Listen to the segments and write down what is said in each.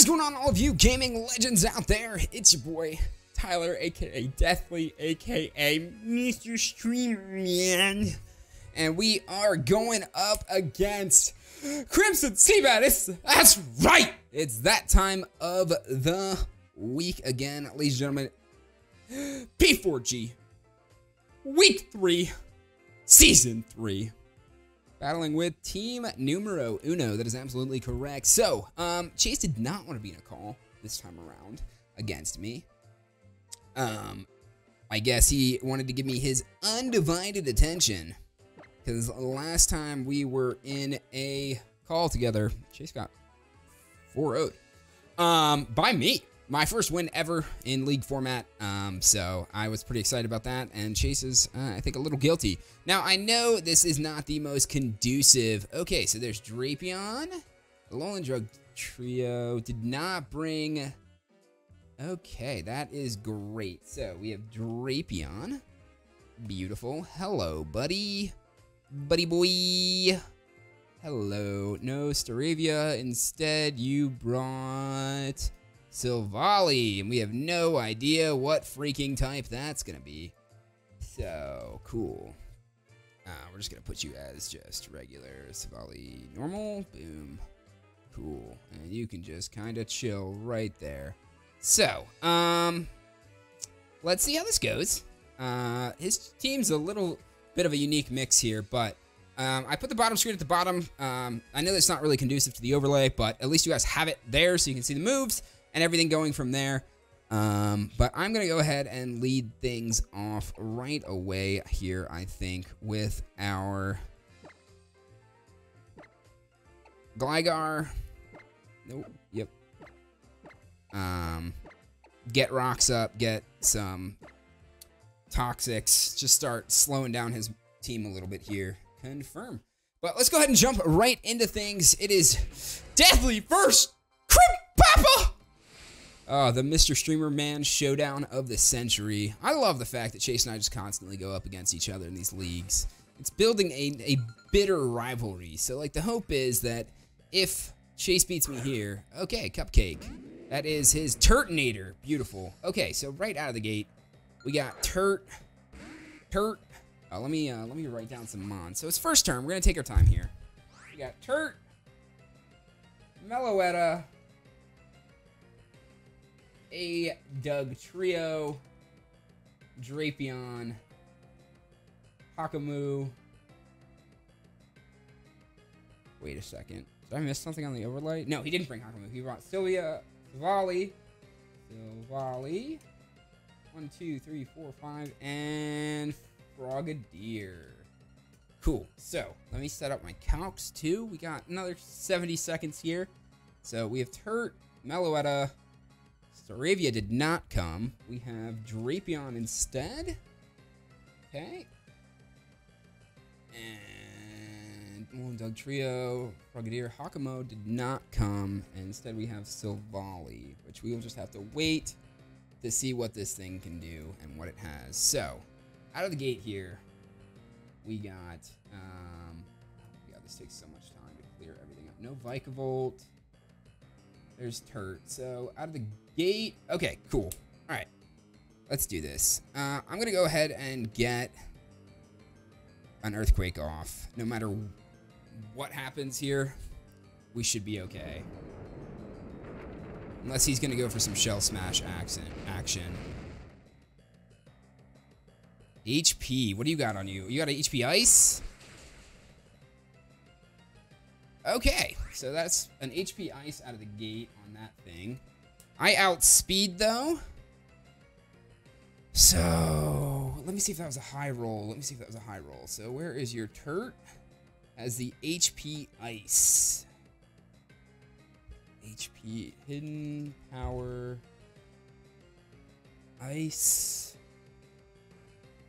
What is going on, all of you gaming legends out there? It's your boy, Tyler, aka Deathly, aka Mr. Streamer, and we are going up against CrimsonCBAD. That's right! It's that time of the week again, ladies and gentlemen. P4G, Week 3, Season 3. Battling with Team Numero Uno. That is absolutely correct. So, Chase did not want to be in a call this time around against me. I guess he wanted to give me his undivided attention. Because last time we were in a call together, Chase got 4-0'd. By me. My first win ever in league format, so I was pretty excited about that, and Chase is, I think, a little guilty. Now, I know this is not the most conducive. Okay, so there's Drapion. The Alolan Drug Trio did not bring... Okay, that is great. So, we have Drapion. Beautiful. Hello, buddy. Buddy boy. Hello. No, Staravia. Instead, you brought... Silvally, and we have no idea what freaking type that's gonna be. So, cool. We're just gonna put you as just regular Silvally normal. Boom. Cool. And you can just kind of chill right there. So, let's see how this goes. His team's a little bit of a unique mix here, but I put the bottom screen at the bottom. I know that's not really conducive to the overlay, but at least you guys have it there so you can see the moves and everything going from there. But I'm going to go ahead and lead things off right away here, I think, with our Gligar. Nope. Yep. Get rocks up, get some Toxics. Just start slowing down his team a little bit here. Confirm. But let's go ahead and jump right into things. It is Deathly versus Papa. The Mr. Streamer Man showdown of the century. I love the fact that Chase and I just constantly go up against each other in these leagues. It's building a bitter rivalry. So, like, the hope is that if Chase beats me here, okay, Cupcake. That is his Turtonator. Beautiful. Okay, so right out of the gate, we got Turt. Let me write down some Mons. So it's first turn. We're gonna take our time here. We got Turt, Meloetta, a Doug Trio, Drapion, Hakamu. Wait a second. Did I miss something on the overlay? No, he didn't bring Hakamu. He brought Silvally. 1, 2, 3, 4, 5, and Frogadier. Cool. So, let me set up my calcs too. We got another 70 seconds here. So, we have Turt, Meloetta. Staravia did not come. We have Drapion instead. Okay. And Doug Trio, Frogadier, Hakamu did not come. And instead we have Silvally, which we will just have to wait to see what this thing can do and what it has. So, out of the gate here, we got, this takes so much time to clear everything up. No Vikavolt. There's Turt. So, out of the gate. Okay, cool. All right. Let's do this. I'm going to go ahead and get an Earthquake off. No matter what happens here, we should be okay. Unless he's going to go for some Shell Smash action. HP. What do you got on you? You got an HP Ice? Okay, so that's an HP Ice out of the gate on that thing. I outspeed, though. So, let me see if that was a high roll. So, where is your Turt? Has the HP Ice. HP Hidden Power. Ice.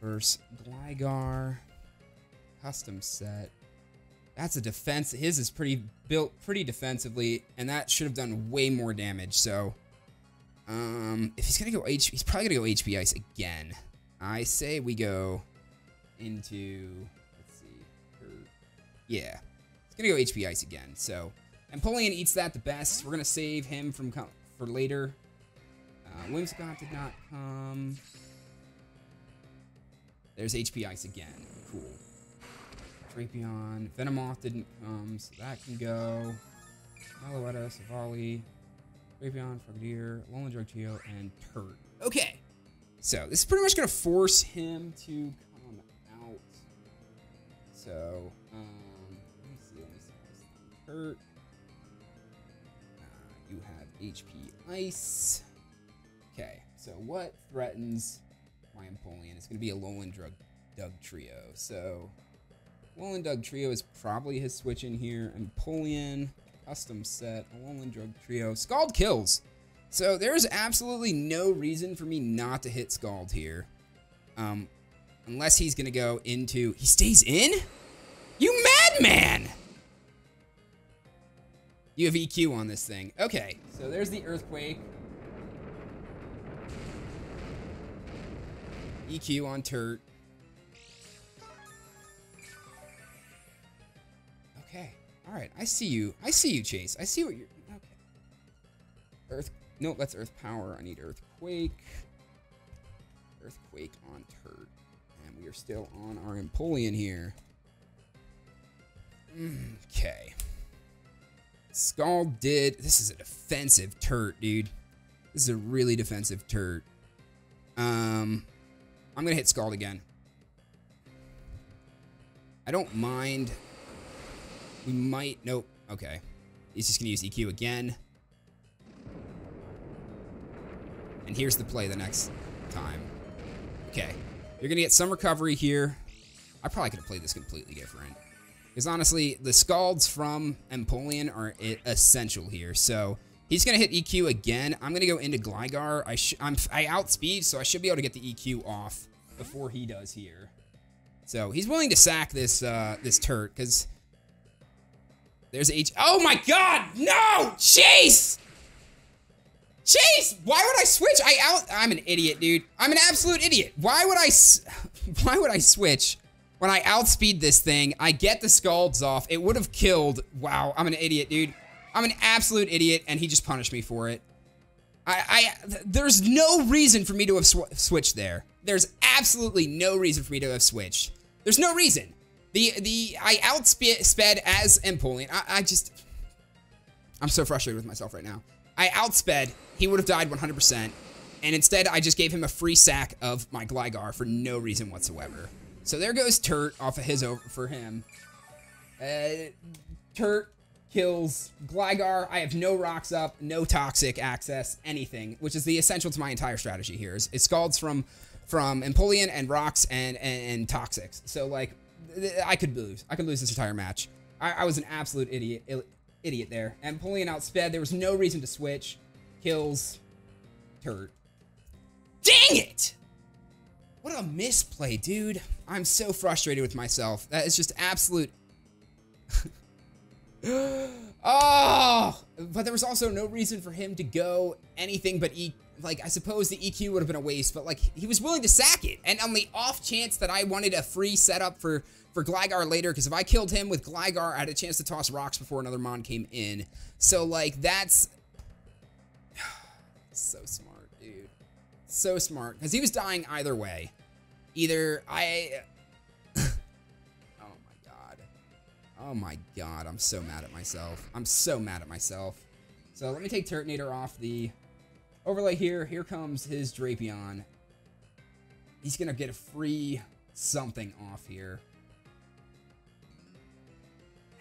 Versus Gligar. Custom set. That's a defense. His is built pretty defensively, and that should have done way more damage. So, if he's gonna go he's probably gonna go HP Ice again. I say we go into, let's see, yeah, he's gonna go HP Ice again. So Empoleon eats that the best. We're going to save him for later. Whimsicott did not come. There's HP Ice again. Cool. Drapion. Venomoth didn't come, so that can go. Alouetta, Savali, Drapion, Frogadier, Alolan Drugtrio, and Turd. Okay. So, this is pretty much going to force him to come out. So, let me see. Turd. You have HP Ice. Okay, so what threatens my Empoleon? It's going to be a Alolan Dugtrio. So, Alolan Dugtrio is probably his switch in here. Empoleon, custom set, Alolan Dugtrio. Scald kills. So, there's absolutely no reason for me not to hit Scald here. Unless he's going to go into... He stays in? You madman! You have EQ on this thing. Okay, so there's the Earthquake. EQ on Turt. Okay. All right. I see you. I see you, Chase. I see what you're... Okay. Nope, that's Earth Power. I need Earthquake. Earthquake on Turt. And we are still on our Empoleon here. Okay. Scald did... This is a defensive Turt, dude. This is a really defensive Turt. I'm going to hit Scald again. I don't mind. We might... Nope. Okay. He's just going to use EQ again. And here's the play the next time. Okay. You're going to get some recovery here. I probably could have played this completely different. Because honestly, the Scalds from Empoleon are essential here. So... He's going to hit EQ again. I'm going to go into Gligar. I outspeed, so I should be able to get the EQ off before he does here. So he's willing to sack this this Turt, because there's Oh my god! No! Chase! Chase! Why would I switch? I'm an idiot, dude. I'm an absolute idiot. Why would I switch when I outspeed this thing? I get the Scalds off. It would have killed. Wow, I'm an idiot, dude. I'm an absolute idiot, and he just punished me for it. There's no reason for me to have switched there. There's absolutely no reason for me to have switched. There's no reason. I outsped as Empoleon. I'm so frustrated with myself right now. I outsped. He would have died 100%, and instead I just gave him a free sack of my Gligar for no reason whatsoever. So there goes Turt off of his over for him. Turt kills Gligar. I have no rocks up, no toxic access, anything, which is the essential to my entire strategy here. It scalds from Empoleon and rocks and toxics. So like, I could lose. I could lose this entire match. I was an absolute idiot there. Empoleon outsped. There was no reason to switch. Kills Turt. Dang it! What a misplay, dude. I'm so frustrated with myself. That is just absolute... Oh, but there was also no reason for him to go anything but I suppose the EQ would have been a waste, but like he was willing to sack it. And on the off chance that I wanted a free setup for Gligar later, because if I killed him with Gligar, I had a chance to toss rocks before another Mon came in. So like that's so smart, dude. So smart, because he was dying either way. Either Oh my god, I'm so mad at myself. I'm so mad at myself. So let me take Turtonator off the overlay here. Here comes his Drapion. He's gonna get a free something off here.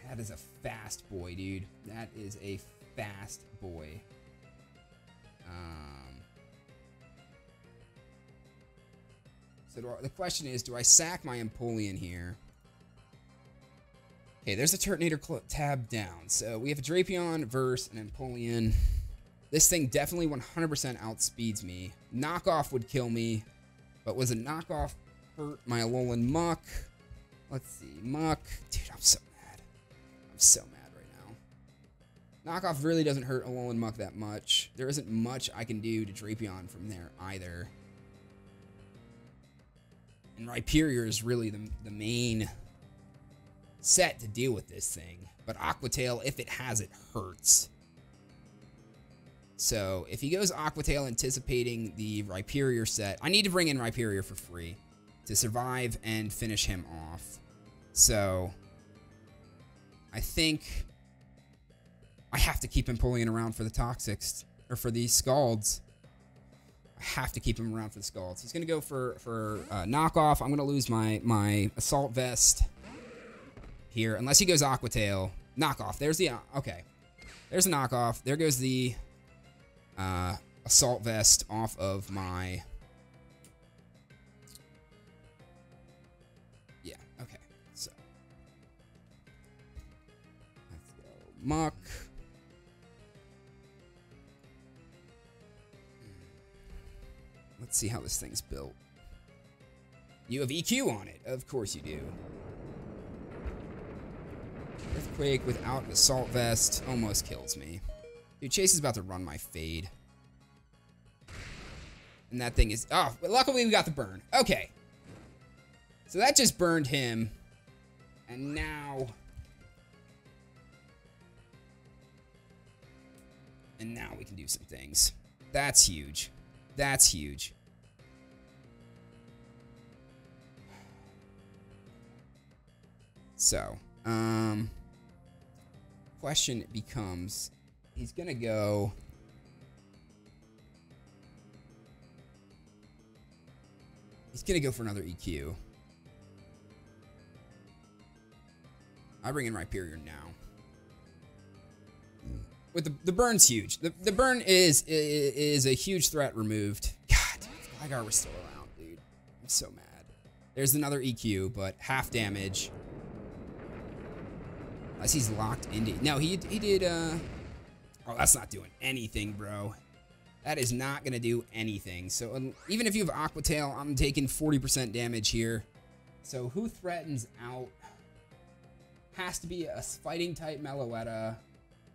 That is a fast boy, dude. That is a fast boy. So the question is, do I sack my Empoleon here? Okay, there's a Turtonator tab down. So we have a Drapion versus an Empoleon. This thing definitely 100% outspeeds me. Knockoff would kill me, but was a knockoff hurt my Alolan Muck? Let's see, Muck. Dude, I'm so mad. I'm so mad right now. Knockoff really doesn't hurt Alolan Muck that much. There isn't much I can do to Drapion from there either. And Rhyperior is really the main set to deal with this thing. But Aquatail, if it has it, hurts. So if he goes Aquatail anticipating the Rhyperior set, I need to bring in Rhyperior for free to survive and finish him off. So I think I have to keep him pulling around for the Toxics, or for the Scalds. I have to keep him around for the Scalds. He's going to go for knockoff. I'm going to lose my Assault Vest here, unless he goes Aquatail. Knockoff. There's the, okay. There's a knockoff. There goes the Assault Vest off of my, yeah, okay. So, let's go Muck. Let's see how this thing's built. You have EQ on it. Of course you do. Earthquake without an Assault Vest almost kills me. Dude, Chase is about to run my Fade. And that thing is... Oh, but luckily we got the burn. Okay. So that just burned him. And now... And now we can do some things. That's huge. That's huge. So, question becomes, he's gonna go... He's gonna go for another EQ. I bring in Rhyperior now. With the burn's huge. The burn is a huge threat removed. God, dude, Gligar was still around, dude. I'm so mad. There's another EQ, but half damage. Unless he's locked into... No, he did... Oh, that's not doing anything, bro. That is not going to do anything. So even if you have Aquatail, I'm taking 40% damage here. So who threatens out? Has to be a fighting type Meloetta.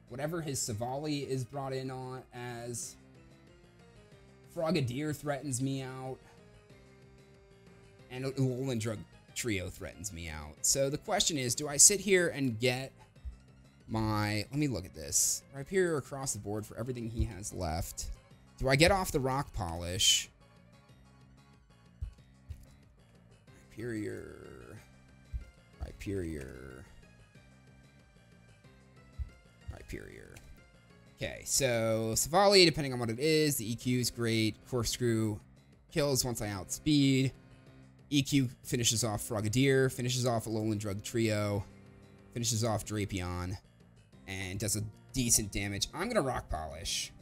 Whatever his Savali is brought in on as. Frogadier threatens me out. And Alolan Drug Trio threatens me out. So the question is, do I sit here and get my... Let me look at this. Rhyperior across the board for everything he has left. Do I get off the Rock Polish? Rhyperior. Okay, so Savali, depending on what it is, the EQ is great. Corkscrew kills once I outspeed. EQ finishes off Frogadier, finishes off Alolan Drug Trio, finishes off Drapion, and does a decent damage. I'm going to Rock Polish.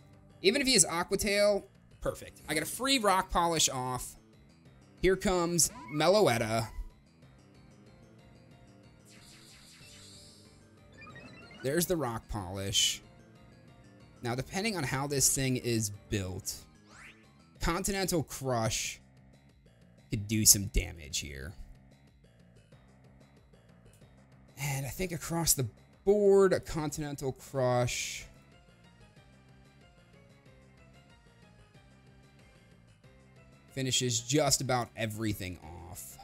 Even if he has Aquatail, perfect. I get a free Rock Polish off. Here comes Meloetta. There's the Rock Polish. Now, depending on how this thing is built, Continental Crush could do some damage here. And I think across the board, a Continental Crush... finishes just about everything off.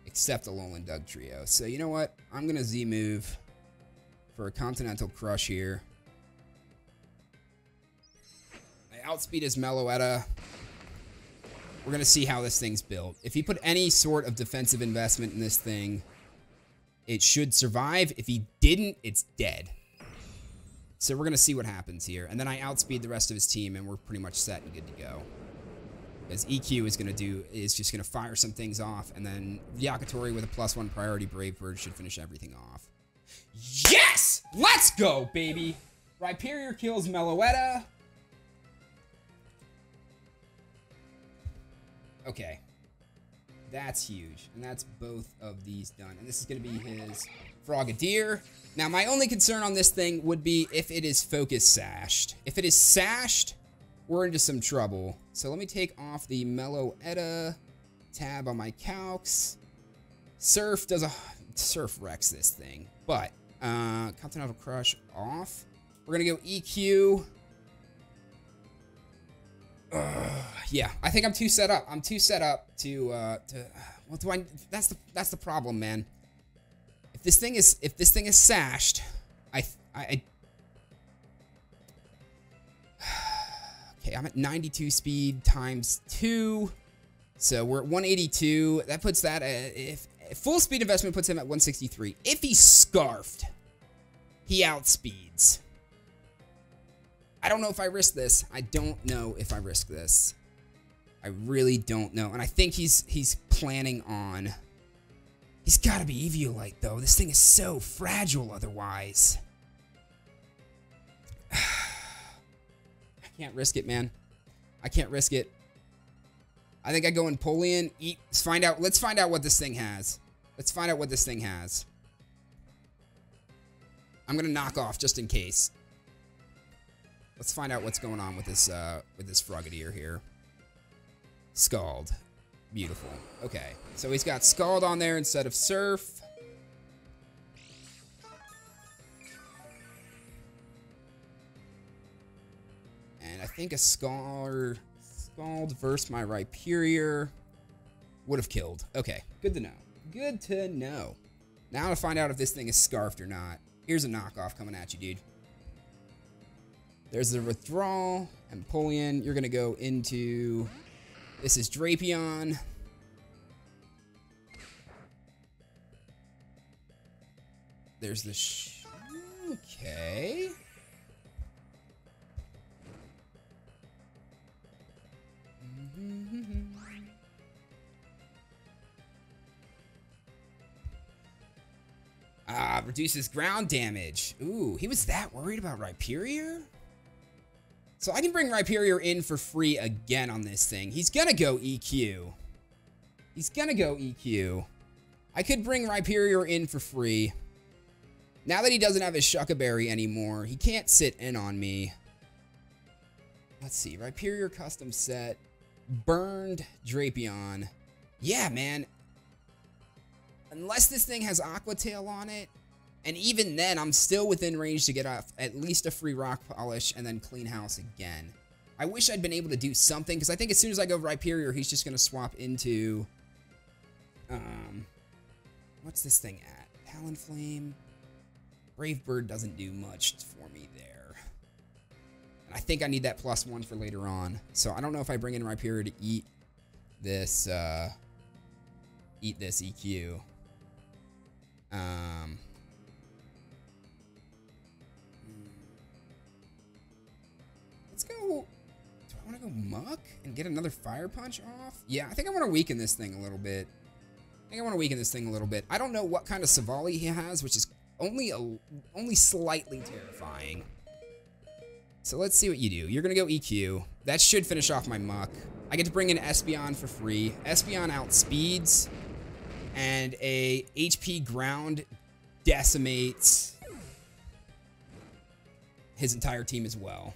Except Alolan Drug Trio. So you know what? I'm going to Z-move for a Continental Crush here. I outspeed his Meloetta. We're going to see how this thing's built. If he put any sort of defensive investment in this thing, it should survive. If he didn't, it's dead. So we're going to see what happens here. And then I outspeed the rest of his team, and we're pretty much set and good to go. Because EQ is just going to fire some things off, and then Yakitori with a +1 priority Brave Bird should finish everything off. Yes! Let's go, baby! Rhyperior kills Meloetta. Okay. That's huge. And that's both of these done. And this is going to be his Frogadier. Now, my only concern on this thing would be if it is focus sashed. If it is sashed, we're into some trouble. So let me take off the Meloetta tab on my calcs. Surf wrecks this thing. But, Continental Crush off. We're going to go EQ. Yeah, I think I'm too set up. I'm too set up to Well, that's the problem, man. If this thing is sashed, okay, I'm at 92 speed times 2. So we're at 182. That puts that if full speed investment puts him at 163. If he's scarfed, he outspeeds. I don't know if I risk this. I don't know if I risk this. I really don't know. And I think he's planning on... He's got to be Eviolite, though. This thing is so fragile otherwise. I can't risk it, man. I can't risk it. I think I go Empoleon. Let's find out what this thing has. Let's find out what this thing has. I'm going to knock off just in case. Let's find out what's going on with this Frogadier here. Scald. Beautiful. Okay. So he's got Scald on there instead of Surf. And I think a Scald versus my Rhyperior would have killed. Okay. Good to know. Good to know. Now to find out if this thing is scarfed or not. Here's a knockoff coming at you, dude. There's the withdrawal. Empoleon. You're going to go into... This is Drapion. There's the... Okay. Reduces ground damage. Ooh, he was that worried about Rhyperior? So I can bring Rhyperior in for free again on this thing. He's gonna go EQ. He's gonna go EQ. I could bring Rhyperior in for free. Now that he doesn't have his Shuckaberry anymore, he can't sit in on me. Let's see. Rhyperior custom set. Burned Drapion. Yeah, man. Unless this thing has Aqua Tail on it. And even then, I'm still within range to get off at least a free Rock Polish and then Clean House again. I wish I'd been able to do something, because I think as soon as I go Rhyperior, he's just going to swap into... what's this thing at? Talonflame. Brave Bird doesn't do much for me there. And I think I need that +1 for later on. So I don't know if I bring in Rhyperior to eat this EQ. Let's go. Do I want to go Muck and get another Fire Punch off? Yeah, I think I want to weaken this thing a little bit. I don't know what kind of Savali he has, which is only slightly terrifying. So let's see what you do. You're going to go EQ. That should finish off my Muck. I get to bring in Espeon for free. Espeon outspeeds. And a HP ground decimates his entire team as well.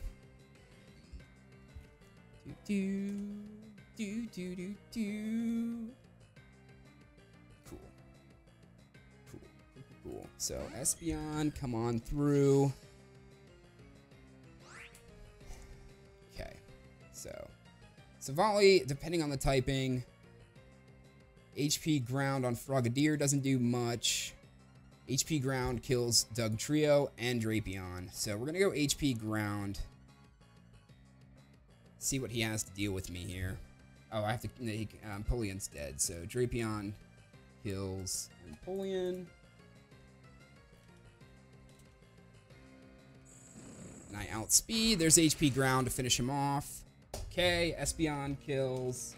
Cool. So Espeon, come on through. Okay. So Savali, depending on the typing. HP ground on Frogadier doesn't do much. HP ground kills Dugtrio and Drapion. So we're going to go HP ground. See what he has to deal with me here. Oh, I have to... Empoleon's dead. So Drapion kills Empoleon. And I outspeed. There's HP ground to finish him off. Okay, Espeon kills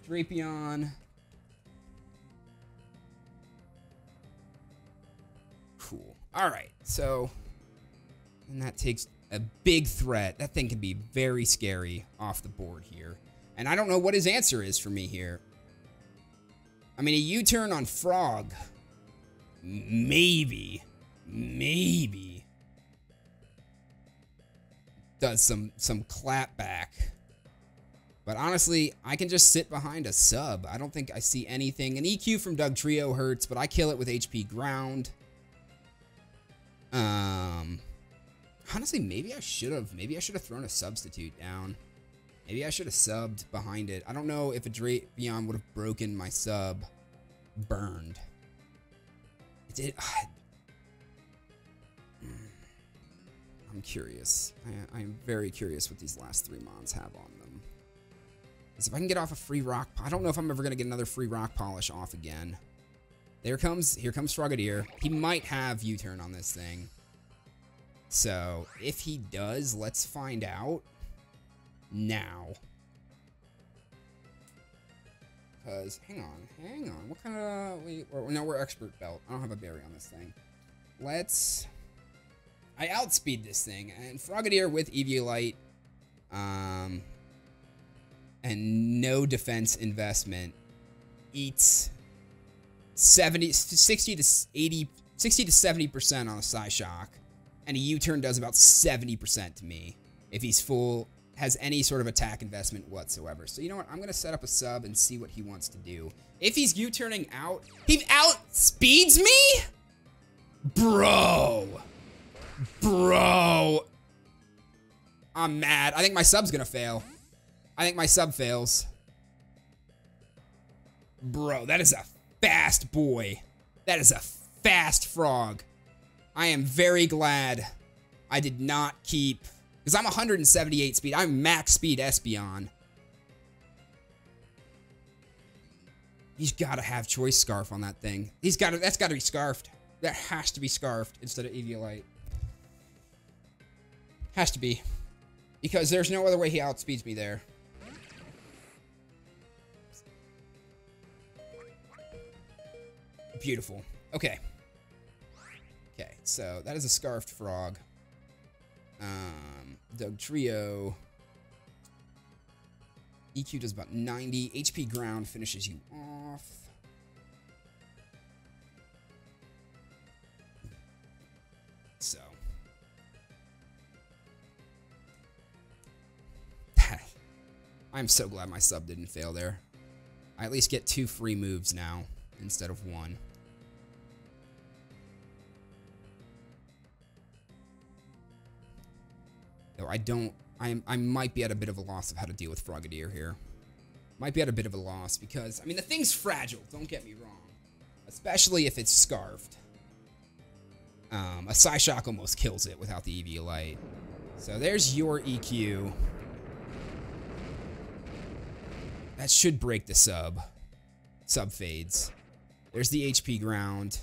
Drapion. Cool. Alright, so... And that takes a big threat. That thing can be very scary off the board here. And I don't know what his answer is for me here. I mean, a U-turn on Frog. Maybe. Does some clap back. But honestly, I can just sit behind a sub. I don't think I see anything. An EQ from Dugtrio hurts, but I kill it with HP ground. Honestly, maybe I should have thrown a substitute down. Maybe I should have subbed behind it. I don't know if a Drapion would have broken my sub burned. It did. I'm curious. I am very curious what these last 3 mons have on them. Because if I can get off a free rock... I don't know if I'm ever going to get another free rock polish off again. Here comes Frogadier. He might have U-turn on this thing. So, if he does, let's find out now. Because, hang on. What kind of... No, we're expert belt. I don't have a berry on this thing. Let's... I outspeed this thing, and Frogadier with Eviolite, and no defense investment eats 60 to 70% on a Psyshock, and a U-turn does about 70% to me if he's has any sort of attack investment whatsoever. So you know what? I'm gonna set up a sub and see what he wants to do. If he's U-turning out, he outspeeds me, bro. Bro, I'm mad. I think my sub's gonna fail. I think my sub fails. Bro, that is a fast boy. That is a fast frog. I am very glad I did not keep... Because I'm 178 speed. I'm max speed Espeon. He's got to have Choice Scarf on that thing. That's got to be Scarfed. That has to be Scarfed instead of Eviolite. Has to be. Because there's no other way he outspeeds me there. Beautiful. Okay. Okay, so that is a Scarfed Frog. Doug Trio. EQ does about 90. HP Ground finishes you off. So. I'm so glad my sub didn't fail there. I at least get 2 free moves now instead of 1. Though I might be at a bit of a loss of how to deal with Frogadier here. Might be at a bit of a loss because, I mean, the thing's fragile, don't get me wrong. Especially if it's Scarfed. A Psyshock almost kills it without the Eviolite. So there's your EQ. That should break the sub. Sub fades. There's the HP Ground.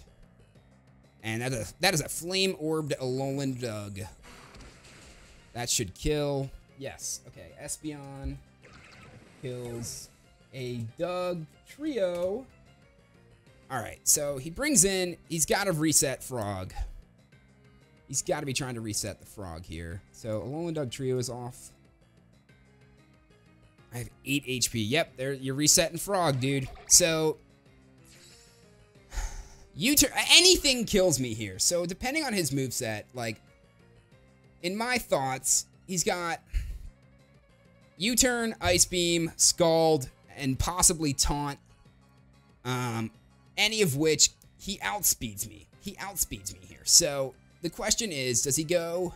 And that is a Flame-Orbed Alolan Doug. That should kill. Yes. Okay. Espeon kills a Doug Trio. Alright, so he brings in... He's got to reset Frog. He's got to be trying to reset the Frog here. So Alolan Doug Trio is off. I have 8 HP. Yep, there you're resetting Frog, dude. So anything kills me here. So depending on his moveset, like in my thoughts, he's got U-turn, Ice Beam, Scald, and possibly Taunt. Any of which he outspeeds me. He outspeeds me here. So the question is, does he go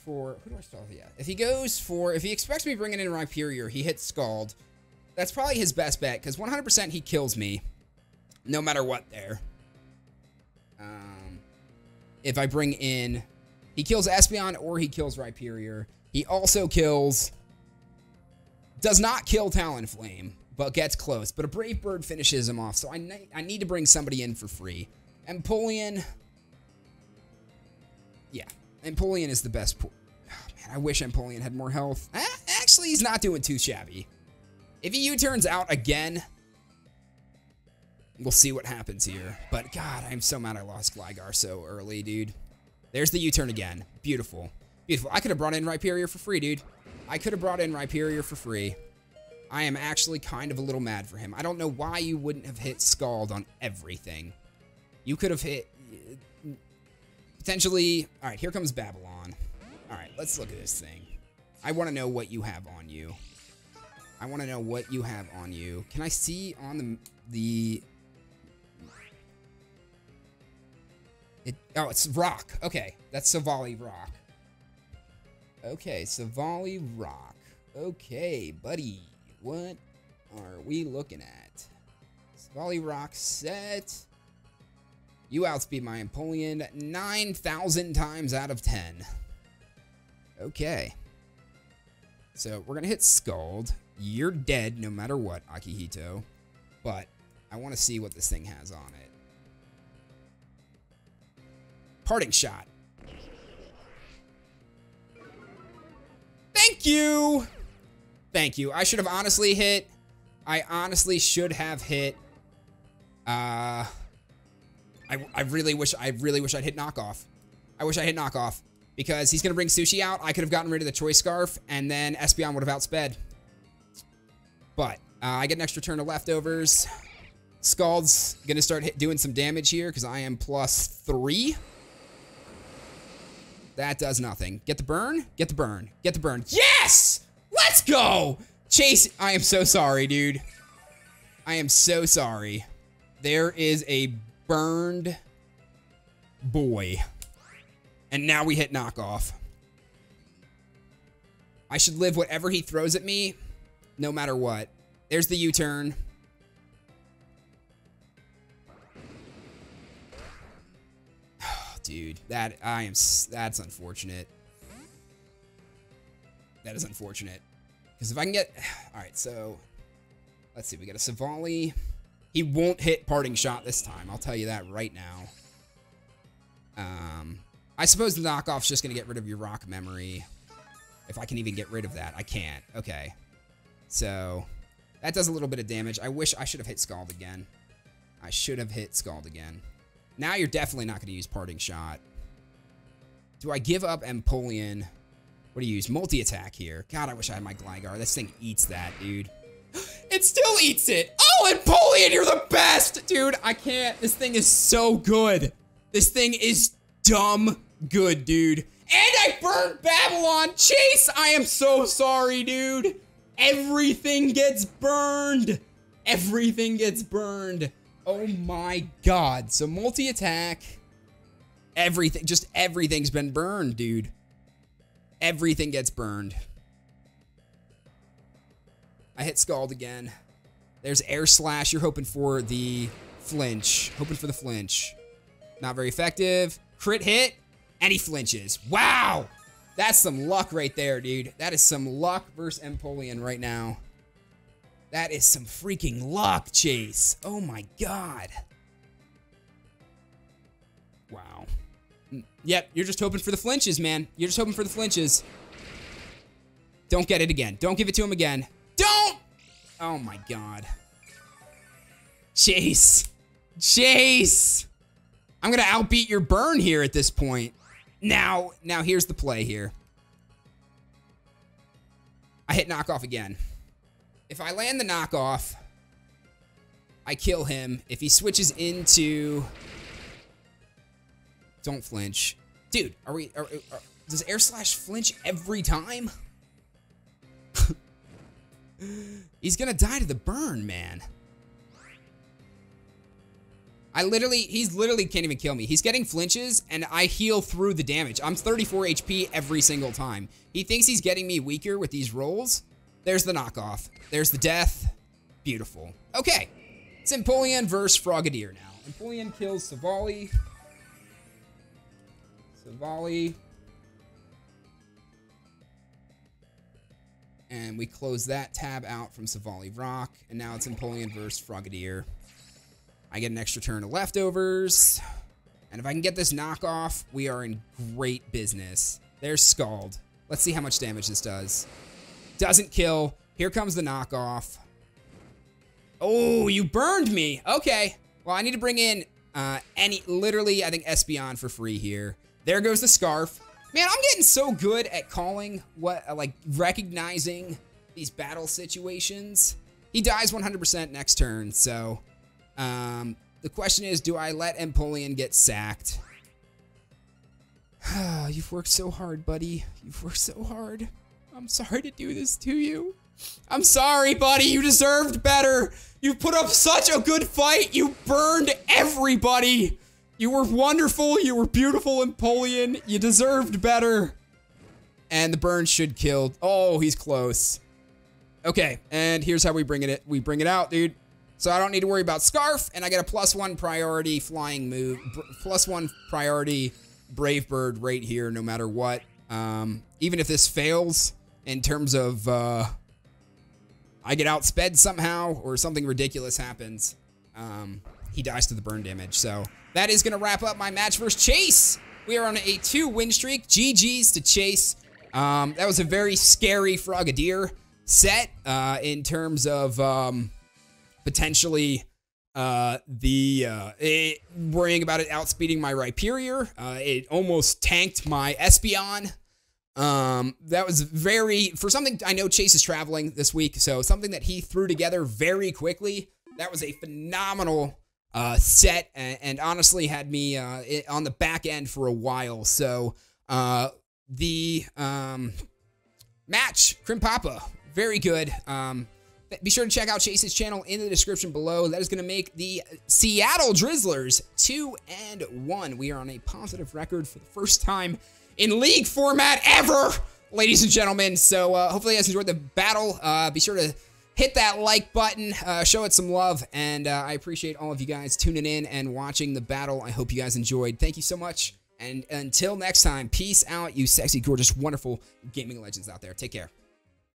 for... Who do I start with? Yeah. If he expects me bringing in Rhyperior, he hits Scald. That's probably his best bet, because 100% he kills me. No matter what there. If I bring in... He kills Espeon or he kills Rhyperior. He also kills... Does not kill Talonflame, but gets close. But a Brave Bird finishes him off, so I need to bring somebody in for free. Empoleon... Yeah. Empoleon is the best... Oh, man, I wish Empoleon had more health. Actually, he's not doing too shabby. If he U-turns out again, we'll see what happens here. But, God, I'm so mad I lost Gligar so early, dude. There's the U-turn again. Beautiful. Beautiful. I could have brought in Rhyperior for free, dude. I could have brought in Rhyperior for free. I am actually kind of a little mad for him. I don't know why you wouldn't have hit Scald on everything. You could have hit... Potentially... Alright, here comes Babylon. Alright, let's look at this thing. I want to know what you have on you. I want to know what you have on you. Can I see on the... Oh, it's Rock. Okay, that's Savali Rock. Okay, Savali Rock. Okay, buddy. What are we looking at? Volley Rock set. You outspeed my Empoleon 9,000 times out of 10. Okay. So we're going to hit Scald. You're dead no matter what, Akihito. But I want to see what this thing has on it. Parting Shot. Thank you! Thank you. I should have honestly hit... I honestly should have hit... I really wish I'd hit Knockoff. I wish I hit Knockoff. Because he's going to bring Sushi out. I could have gotten rid of the Choice Scarf. And then Espeon would have outsped. But I get an extra turn of leftovers. Scald's going to start doing some damage here. Because I am +3. That does nothing. Get the burn. Get the burn. Get the burn. Yes! Let's go! Chase, I am so sorry, dude. I am so sorry. There is a burned boy. And now we hit Knockoff. I should live whatever he throws at me, no matter what. There's the U-turn. Dude, that's unfortunate. That is unfortunate. Because if I can get... Alright, so... Let's see, we got a Savali. He won't hit Parting Shot this time, I'll tell you that right now. I suppose the Knockoff's just going to get rid of your Rock Memory. If I can even get rid of that. I can't. Okay. So, that does a little bit of damage. I wish I should have hit Scald again. I should have hit Scald again. Now you're definitely not going to use Parting Shot. Do I give up Empoleon? What do you use? Multi-attack here. God, I wish I had my Gligar. This thing eats that, dude. It still eats it! Oh, Empoleon, you're the best! Dude, I can't. This thing is so good. This thing is dumb good, dude. And I burned Babylon! Chase, I am so sorry, dude. Everything gets burned. Everything gets burned. Oh my god. So multi-attack. Everything, just everything's been burned, dude. Everything gets burned. I hit Scald again. There's Air Slash. You're hoping for the flinch. Hoping for the flinch. Not very effective. Crit hit. And he flinches. Wow! That's some luck right there, dude. That is some luck versus Empoleon right now. That is some freaking luck, Chase. Oh my god. Wow. Yep, you're just hoping for the flinches, man. You're just hoping for the flinches. Don't get it again. Don't give it to him again. Don't! Oh my god. Chase. Chase! I'm gonna outbeat your burn here at this point. Now here's the play here. I hit Knockoff again. If I land the Knockoff, I kill him. If he switches into... Don't flinch. Dude, does Air Slash flinch every time? He's gonna die to the burn, man. He's literally can't even kill me. He's getting flinches, and I heal through the damage. I'm 34 HP every single time. He thinks he's getting me weaker with these rolls. There's the Knockoff. There's the death. Beautiful. Okay. It's Empoleon versus Frogadier now. Empoleon kills Savali. Savali. And we close that tab out from Savali Rock. And now it's Empoleon versus Frogadier. I get an extra turn of leftovers. And if I can get this Knockoff, we are in great business. There's Scald. Let's see how much damage this does. Doesn't kill. Here comes the Knockoff. Oh, you burned me. Okay. Well, I need to bring in literally, I think, Espeon for free here. There goes the Scarf. Man, I'm getting so good at calling like recognizing these battle situations. He dies 100% next turn, so the question is, do I let Empoleon get sacked? You've worked so hard, buddy. You've worked so hard. I'm sorry to do this to you. I'm sorry, buddy. You deserved better. You put up such a good fight. You burned everybody. You were wonderful. You were beautiful, Empoleon. You deserved better. And the burn should kill. Oh, he's close. Okay, and here's how we bring it. We bring it out, dude. So I don't need to worry about Scarf, and I get a +1 priority flying move, +1 priority Brave Bird right here, no matter what. Even if this fails in terms of I get outsped somehow or something ridiculous happens, he dies to the burn damage. So that is going to wrap up my match versus Chase. We are on a 2-win streak. GG's to Chase. That was a very scary Frogadier set in terms of potentially worrying about it outspeeding my Rhyperior. It almost tanked my Espeon. That was for something, I know Chase is traveling this week, so something that he threw together very quickly. That was a phenomenal set, and honestly had me on the back end for a while. So the match, Crim Papa, very good. Be sure to check out Chase's channel in the description below. That is going to make the Seattle Drizzlers 2-1. We are on a positive record for the first time in league format ever, ladies and gentlemen. So hopefully you guys enjoyed the battle. Be sure to hit that like button, show it some love, and I appreciate all of you guys tuning in and watching the battle. I hope you guys enjoyed. Thank you so much, and until next time, peace out, you sexy, gorgeous, wonderful gaming legends out there. Take care.